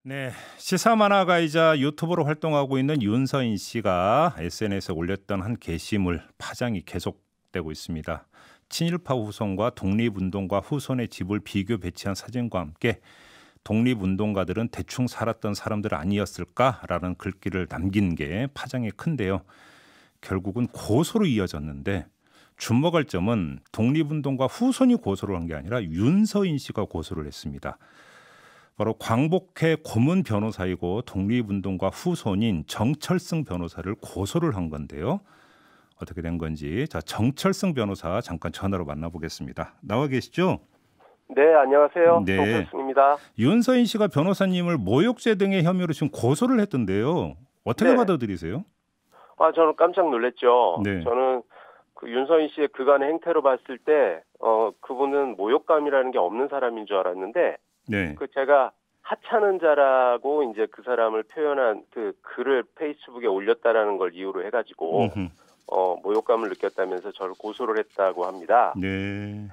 네, 시사 만화가이자 유튜버로 활동하고 있는 윤서인 씨가 SNS에 올렸던 한 게시물 파장이 계속되고 있습니다. 친일파 후손과 독립운동가 후손의 집을 비교 배치한 사진과 함께 독립운동가들은 대충 살았던 사람들 아니었을까라는 글귀를 남긴 게 파장이 큰데요. 결국은 고소로 이어졌는데 주목할 점은 독립운동가 후손이 고소를 한 게 아니라 윤서인 씨가 고소를 했습니다. 바로 광복회 고문 변호사이고 독립운동가 후손인 정철승 변호사를 고소를 한 건데요. 어떻게 된 건지 정철승 변호사 잠깐 전화로 만나보겠습니다. 나와 계시죠? 네, 안녕하세요. 네. 정철승입니다. 윤서인 씨가 변호사님을 모욕죄 등의 혐의로 지금 고소를 했던데요. 어떻게 네. 받아들이세요? 저는 깜짝 놀랐죠. 네. 저는 그 윤서인 씨의 그간의 행태로 봤을 때, 그분은 모욕감이라는 게 없는 사람인 줄 알았는데, 네. 제가 하찮은 자라고 이제 그 사람을 표현한 그 글을 페이스북에 올렸다라는 걸 이유로 해가지고, 모욕감을 느꼈다면서 저를 고소를 했다고 합니다. 네.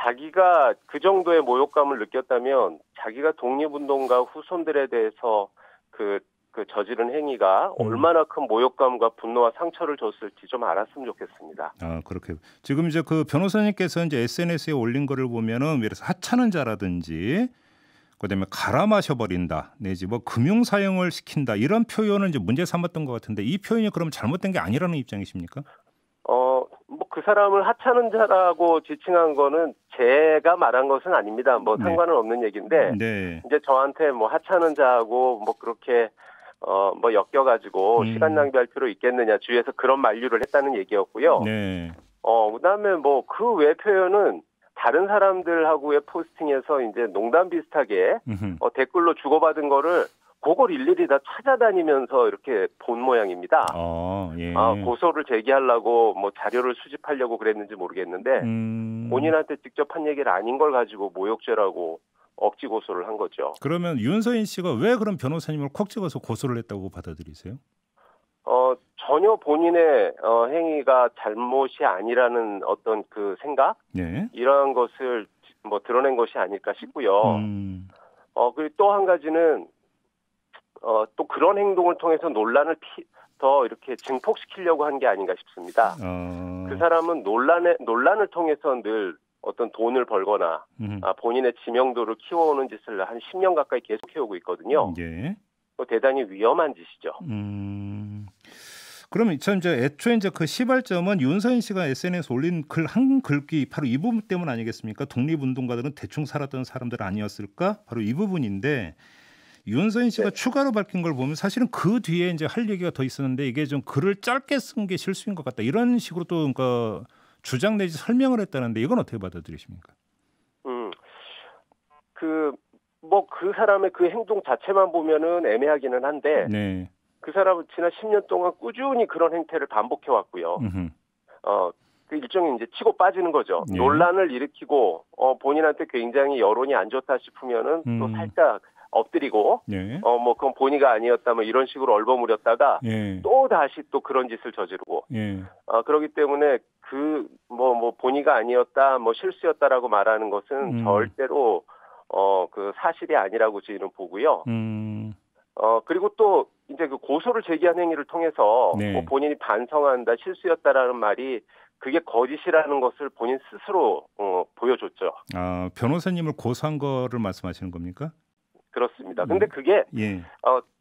자기가 그 정도의 모욕감을 느꼈다면 자기가 독립운동가 후손들에 대해서 그 저지른 행위가 얼마나 큰 모욕감과 분노와 상처를 줬을지 좀 알았으면 좋겠습니다. 아, 그렇게. 지금 이제 그 변호사님께서 이제 SNS에 올린 거를 보면은 예를 들어서 하찮은 자라든지 그다음에 갈아 마셔버린다 내지 뭐 금융 사용을 시킨다 이런 표현을 이제 문제 삼았던 것 같은데 이 표현이 그럼 잘못된 게 아니라는 입장이십니까? 그 사람을 하찮은 자라고 지칭한 거는 제가 말한 것은 아닙니다. 상관은 없는 얘기인데, 네. 이제 저한테 하찮은 자하고 그렇게, 엮여가지고 시간 낭비할 필요 있겠느냐, 주위에서 그런 만류를 했다는 얘기였고요. 네. 그 다음에 그 외 표현은 다른 사람들하고의 포스팅에서 이제 농담 비슷하게, 댓글로 주고받은 거를 그걸 일일이 다 찾아다니면서 이렇게 본 모양입니다. 예. 고소를 제기하려고 자료를 수집하려고 그랬는지 모르겠는데 본인한테 직접 한 얘기를 아닌 걸 가지고 모욕죄라고 억지 고소를 한 거죠. 그러면 윤서인 씨가 왜 그런 변호사님을 콕 집어서 고소를 했다고 받아들이세요? 전혀 본인의 행위가 잘못이 아니라는 어떤 그 생각, 네. 이러한 것을 드러낸 것이 아닐까 싶고요. 그리고 또 한 가지는 또 그런 행동을 통해서 논란을 더 이렇게 증폭시키려고 한 게 아닌가 싶습니다. 그 사람은 논란을 통해서 늘 어떤 돈을 벌거나 본인의 지명도를 키워오는 짓을 한 10년 가까이 계속 해오고 있거든요. 예. 대단히 위험한 짓이죠. 그러면 이제 애초에 이제 그 시발점은 윤서인 씨가 SNS에 올린 한 글귀 바로 이 부분 때문 아니겠습니까? 독립운동가들은 대충 살았던 사람들 아니었을까? 바로 이 부분인데 윤서인 씨가 추가로 밝힌 걸 보면 사실은 그 뒤에 이제 할 얘기가 더 있었는데 이게 좀 글을 짧게 쓴 게 실수인 것 같다. 이런 식으로 또 그러니까 주장 내지 설명을 했다는데 이건 어떻게 받아들이십니까? 그 사람의 그 행동 자체만 보면은 애매하기는 한데 네. 그 사람은 지난 10년 동안 꾸준히 그런 행태를 반복해 왔고요. 그 일종의 이제 치고 빠지는 거죠. 예. 논란을 일으키고 본인한테 굉장히 여론이 안 좋다 싶으면은 또 살짝 엎드리고 예. 그건 본의가 아니었다 이런 식으로 얼버무렸다가 예. 또 다시 또 그런 짓을 저지르고 예. 그렇기 때문에 본의가 아니었다 실수였다라고 말하는 것은 절대로 그 사실이 아니라고 저희는 보고요. 그리고 또 이제 그 고소를 제기한 행위를 통해서 네. 본인이 반성한다, 실수였다라는 말이 그게 거짓이라는 것을 본인 스스로 보여줬죠. 변호사님을 고소한 거를 말씀하시는 겁니까? 그렇습니다. 근데 그게 예.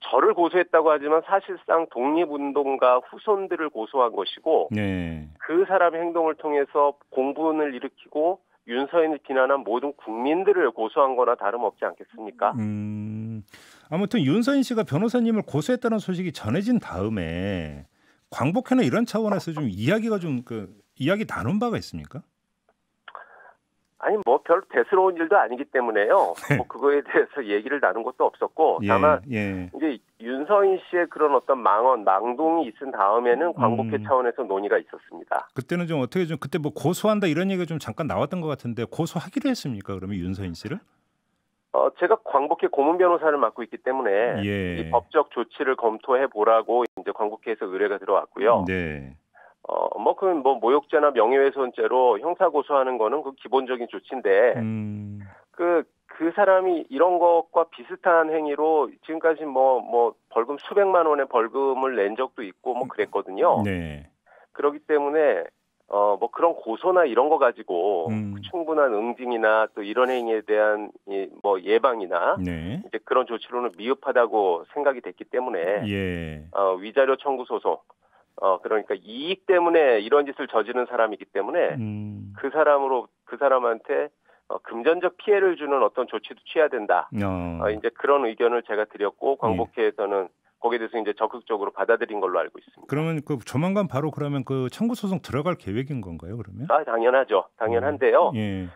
저를 고소했다고 하지만 사실상 독립운동가 후손들을 고소한 것이고 네. 그 사람의 행동을 통해서 공분을 일으키고 윤서인을 비난한 모든 국민들을 고소한 거나 다름없지 않겠습니까? 아무튼 윤서인 씨가 변호사님을 고소했다는 소식이 전해진 다음에 광복회나 이런 차원에서 좀 이야기가 이야기 나눈 바가 있습니까? 아니 별 대수로운 일도 아니기 때문에요. 그거에 대해서 얘기를 나눈 것도 없었고 다만 이제 윤서인 씨의 그런 어떤 망동이 있은 다음에는 광복회 차원에서 논의가 있었습니다. 그때는 좀 어떻게 그때 고소한다 이런 얘기가 좀 잠깐 나왔던 것 같은데 고소하기로 했습니까? 그러면 윤서인 씨를? 제가 광복회 고문 변호사를 맡고 있기 때문에 이 법적 조치를 검토해 보라고 이제 광복회에서 의뢰가 들어왔고요. 네. 그건 모욕죄나 명예훼손죄로 형사 고소하는 거는 그 기본적인 조치인데 그 그 사람이 이런 것과 비슷한 행위로 지금까지 뭐 벌금 수백만 원의 벌금을 낸 적도 있고 뭐 그랬거든요. 네. 그렇기 때문에 뭐 그런 고소나 이런 거 가지고 충분한 응징이나 또 이런 행위에 대한 뭐 예방이나 네. 이제 그런 조치로는 미흡하다고 생각이 됐기 때문에 예. 위자료 청구 소송 그러니까 이익 때문에 이런 짓을 저지른 사람이기 때문에 그 사람한테 금전적 피해를 주는 어떤 조치도 취해야 된다. 이제 그런 의견을 제가 드렸고 광복회에서는 거기에 대해서 이제 적극적으로 받아들인 걸로 알고 있습니다. 그러면 그 조만간 바로 그러면 그 청구 소송 들어갈 계획인 건가요, 그러면? 당연하죠. 당연한데요. 예.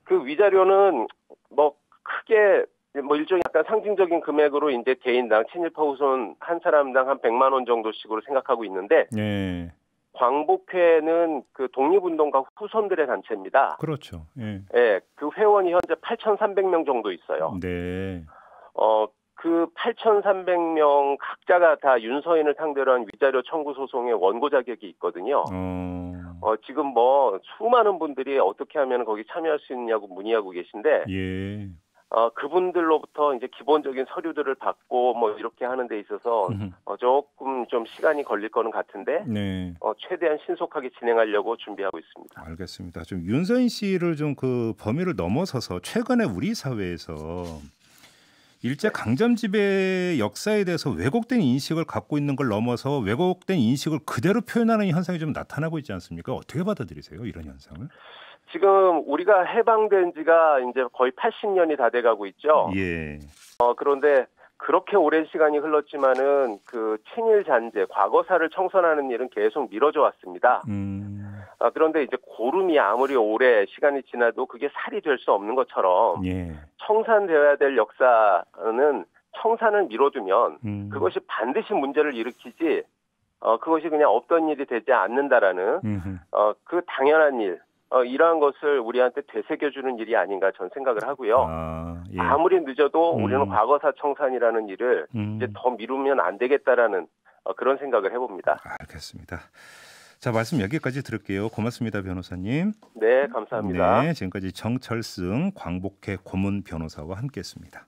그 위자료는 뭐 크게 뭐 일종의 약간 상징적인 금액으로 이제 개인당 친일파 후손 한 사람당 한 100만 원 정도씩으로 생각하고 있는데 예. 광복회는 그 독립운동가 후손들의 단체입니다. 그렇죠. 예. 예, 그 회원이 현재 8,300명 정도 있어요. 네. 그 8,300명 각자가 다 윤서인을 상대로 한 위자료 청구 소송의 원고 자격이 있거든요. 지금 뭐 수많은 분들이 어떻게 하면 거기 참여할 수 있냐고 문의하고 계신데, 예. 그분들로부터 이제 기본적인 서류들을 받고 뭐 이렇게 하는 데 있어서 조금 좀 시간이 걸릴 거는 같은데, 네. 최대한 신속하게 진행하려고 준비하고 있습니다. 알겠습니다. 좀 윤서인 씨를 좀 그 범위를 넘어서서 최근에 우리 사회에서 일제 강점 지배 역사에 대해서 왜곡된 인식을 갖고 있는 걸 넘어서 왜곡된 인식을 그대로 표현하는 현상이 좀 나타나고 있지 않습니까? 어떻게 받아들이세요, 이런 현상을? 지금 우리가 해방된 지가 이제 거의 80년이 다 돼가고 있죠. 예. 그런데 그렇게 오랜 시간이 흘렀지만은 그 친일 잔재, 과거사를 청산하는 일은 계속 미뤄져 왔습니다. 그런데 이제 고름이 아무리 오래 시간이 지나도 그게 살이 될 수 없는 것처럼 예. 청산되어야 될 역사는 청산을 미뤄두면 그것이 반드시 문제를 일으키지 그것이 그냥 없던 일이 되지 않는다라는 그 당연한 일. 이러한 것을 우리한테 되새겨주는 일이 아닌가 전 생각을 하고요. 예. 아무리 늦어도 우리는 과거사 청산이라는 일을 이제 더 미루면 안 되겠다라는 그런 생각을 해봅니다. 알겠습니다. 자, 말씀 여기까지 들을게요. 고맙습니다, 변호사님. 네, 감사합니다. 네, 지금까지 정철승 광복회 고문 변호사와 함께했습니다.